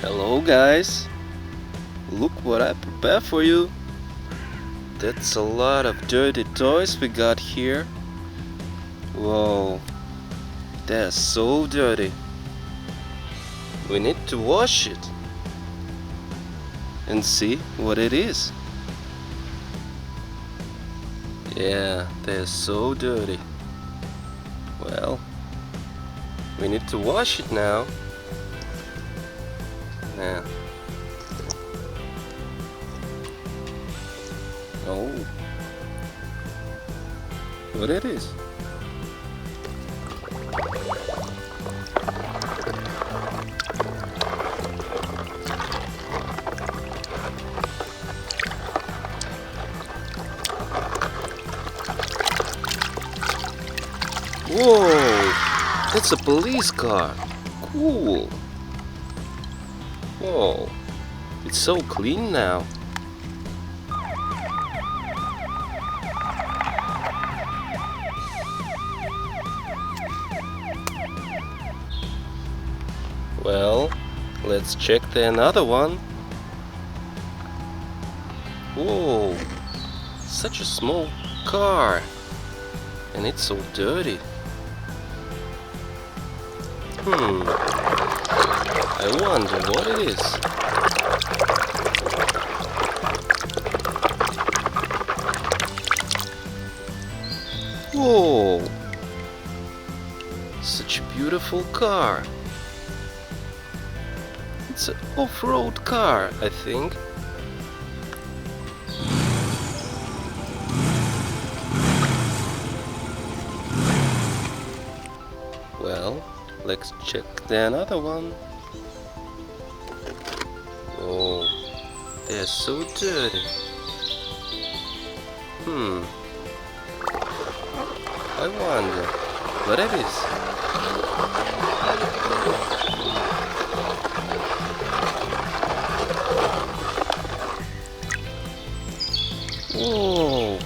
Hello guys, look what I prepared for you. That's a lot of dirty toys we got here. Whoa, that's so dirty. We need to wash it and see what it is. Yeah, they're so dirty. Well, we need to wash it now. Yeah. Oh, what it is? Whoa, that's a police car. Cool. Whoa, it's so clean now. Well, let's check the another one. Whoa, such a small car, and it's so dirty. I wonder what it is. Whoa, such a beautiful car. It's an off-road car, I think. Well, let's check the another one. Oh, they're so dirty. I wonder what it is. Whoa,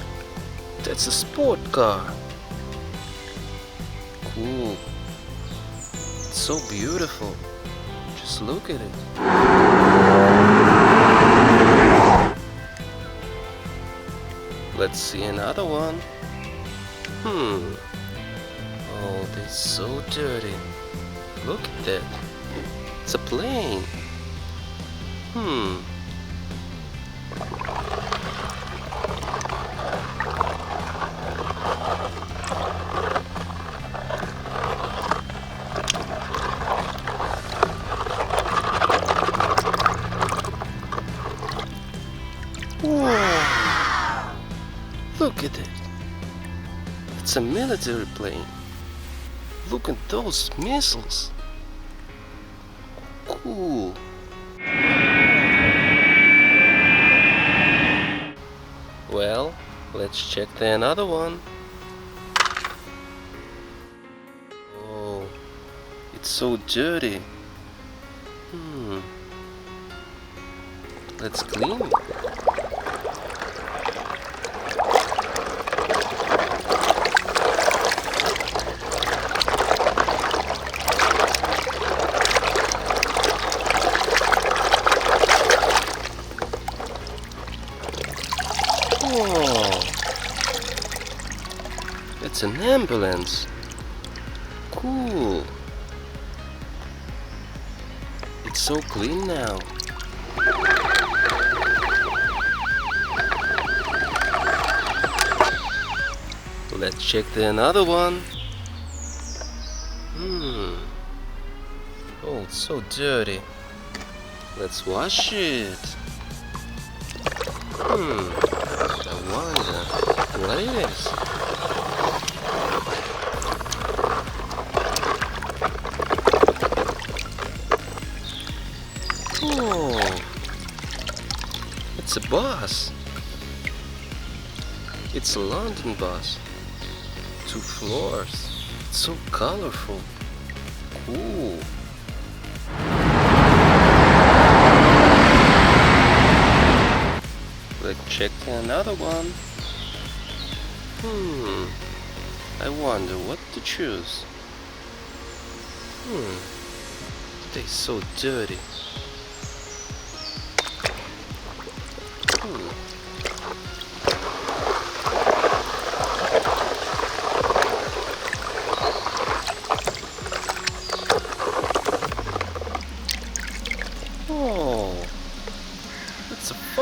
that's a sport car. Cool. It's so beautiful. Just look at it. Let's see another one. Oh, they're so dirty. Look at that. It's a plane. Whoa! Look at it. It's a military plane. Look at those missiles. Cool. Well, let's check the another one. Oh, it's so dirty. Let's clean it. Whoa, it's an ambulance. Cool. It's so clean now. Let's check the another one. Oh, it's so dirty. Let's wash it. I wonder what it is. Oh, it's a bus. It's a London bus. 2 floors. It's so colorful. Cool. Let's check another one. I wonder what to choose. They're so dirty.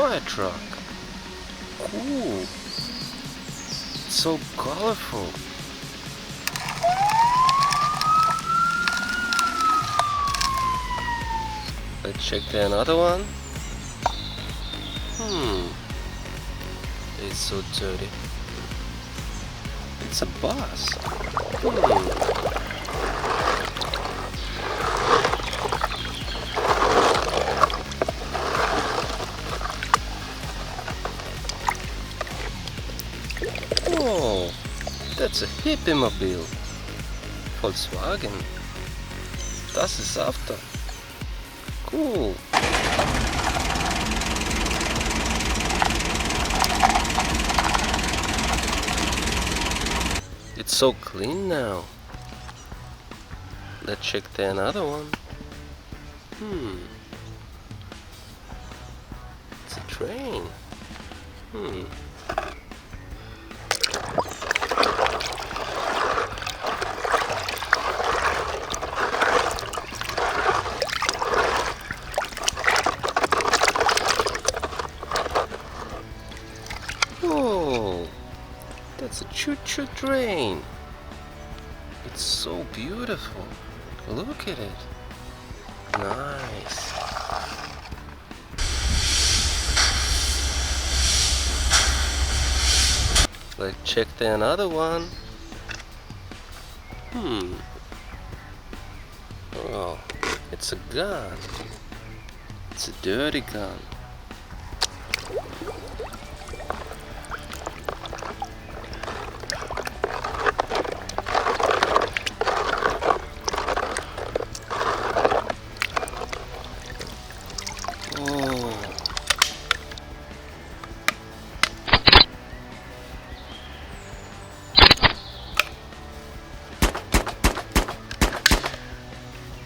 fire truck. Cool. It's so colorful. Let's check the another one. It's so dirty. It's a bus. Oh, that's a hippie mobile. Volkswagen. Das ist After. Cool. It's so clean now. Let's check the another one. It's a train. Oh, that's a choo-choo train. It's so beautiful. Look at it. Nice. Let's check the another one. Oh, it's a gun. It's a dirty gun.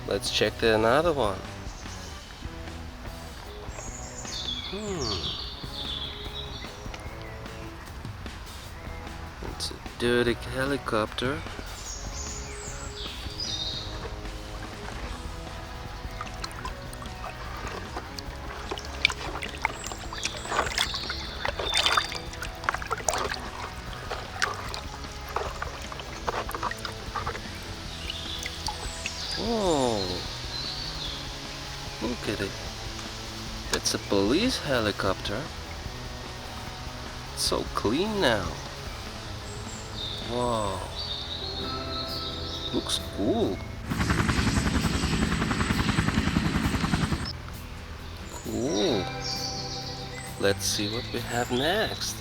Let's check the another one. It's a dirty helicopter. Oh, look at it. That's a police helicopter. It's so clean now. Wow. Looks cool. Cool. Let's see what we have next.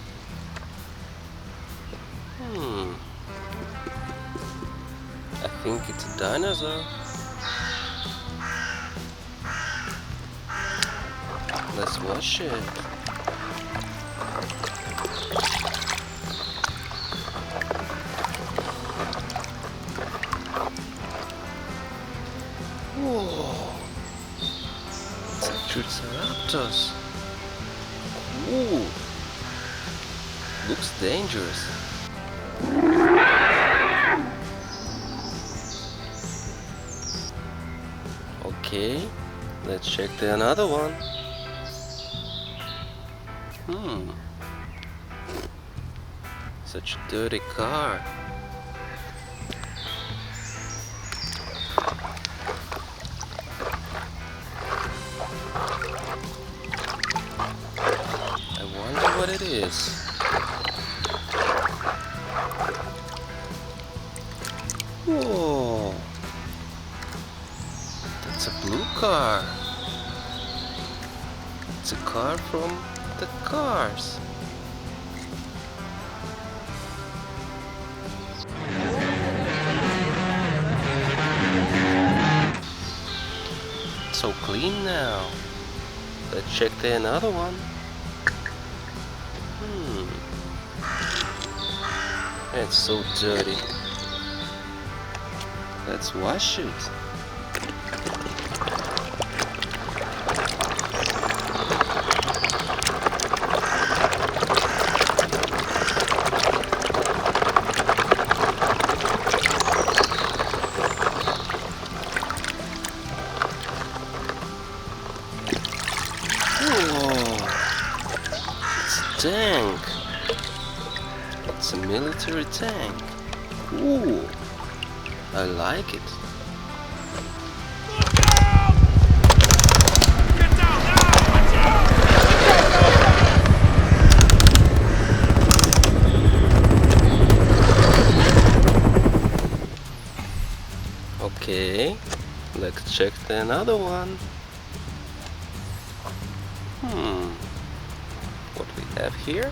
I think it's a dinosaur. Let's wash it. Whoa! It's a Triceratops. Ooh! Looks dangerous. Okay, let's check the another one. Such a dirty car. I wonder what it is. Whoa! That's a blue car. It's a car from the Cars. So clean now. Let's check the another one. It's so dirty. Let's wash it. tank. It's a military tank. Cool. I like it. Okay, let's check another one. What we have here?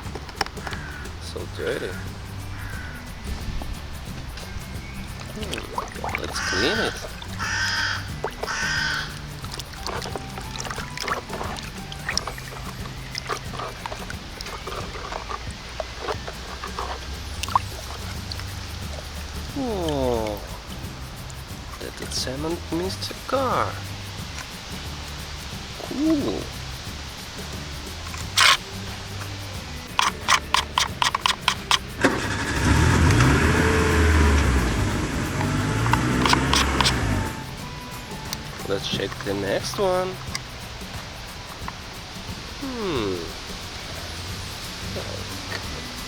So dirty. Let's clean it. Oh, that examined Mr. Car. Cool. Let's check the next one.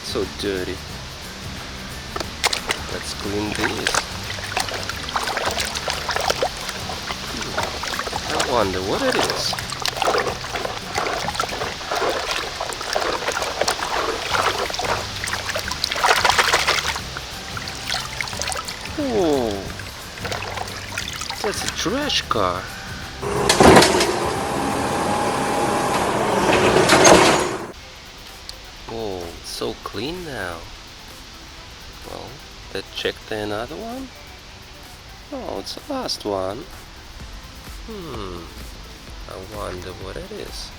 So dirty. Let's clean this. I wonder what it is. Oh, that's a trash car. Oh, it's so clean now. Well, let's check another one. Oh, it's the last one. I wonder what it is.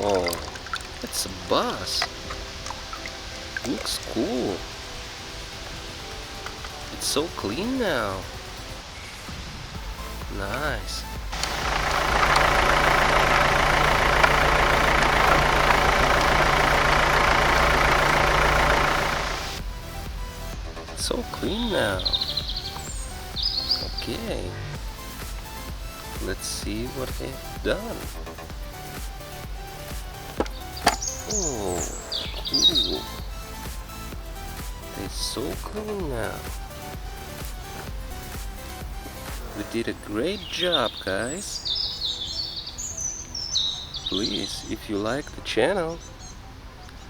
Oh, it's a bus. Looks cool. It's so clean now. Nice. It's so clean now. Okay. Let's see what they've done. Oh, cool. It's so clean now. We did a great job, guys. Please, if you like the channel,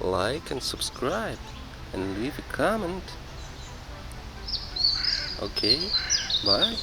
like and subscribe and leave a comment. Okay, bye.